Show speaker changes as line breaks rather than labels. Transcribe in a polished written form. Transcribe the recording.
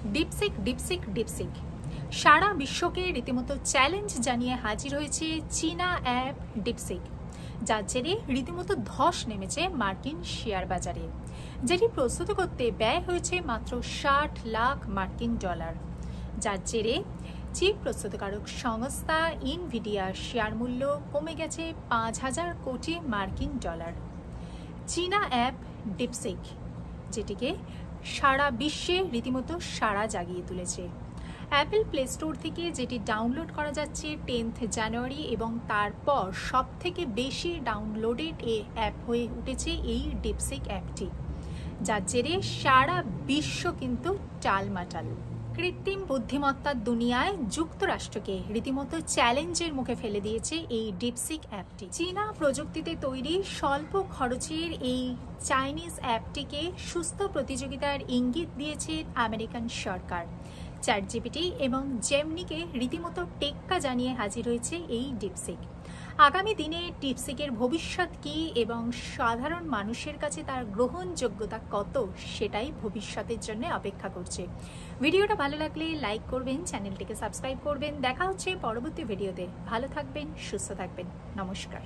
DeepSeek DeepSeek DeepSeek সারা বিশ্বকে রীতিমতো challenge জানিয়ে হাজির হয়েছে চীনা অ্যাপ ডিপসিক, যার জেরে রীতিমতো ধস নেমেছে মার্কিন শেয়ার বাজারে, যেটি প্রস্তুত করতে ব্যয় হয়েছে মাত্র 60 লাখ মার্কিন ডলার, যার জেরে চিপ প্রস্তুতকারক সংস্থা ইনভিডিয়ার শেয়ার মূল্য কমে গেছে 5,000 কোটি মার্কিন ডলার। চীনা অ্যাপ ডিপসিক, যেটিকে সারা বিশ্বে রীতিমতো সাড়া জাগিয়ে তুলেছে। অ্যাপল প্লে স্টোর থেকে যেটি ডাউনলোড করা যাচ্ছে 10 জানুয়ারি, এবং তারপর সবথেকে বেশি ডাউনলোডেড অ্যাপ হয়ে উঠেছে এই ডিপসিক অ্যাপটি, যার জেরে সারা বিশ্ব কিন্তু টালমাটাল। কৃত্রিম বুদ্ধিমত্তার দুনিয়ায় যুক্তরাষ্ট্রকে রীতিমতো চ্যালেঞ্জের মুখে ফেলে দিয়েছে এই ডিপসিক অ্যাপটি। চীনা প্রযুক্তিতে তৈরি স্বল্প খরচের এই চাইনিজ অ্যাপটিকে সুস্থ প্রতিযোগিতার ইঙ্গিত দিয়েছে আমেরিকান সরকার। চ্যাটজিপিটি এবং জেমিনিকে রীতিমতো টেক্কা জানিয়ে হাজির হয়েছে এই ডিপসিক। আগামী দিনে ডিপসিকের ভবিষ্যৎ কী এবং সাধারণ মানুষের কাছে তার গ্রহণযোগ্যতা কত, সেটাই ভবিষ্যতের জন্য অপেক্ষা করছে। ভিডিওটা ভালো লাগলে লাইক করবেন, চ্যানেলটিকে সাবস্ক্রাইব করবেন। দেখা হচ্ছে পরবর্তী ভিডিওতে। ভালো থাকবেন, সুস্থ থাকবেন। নমস্কার।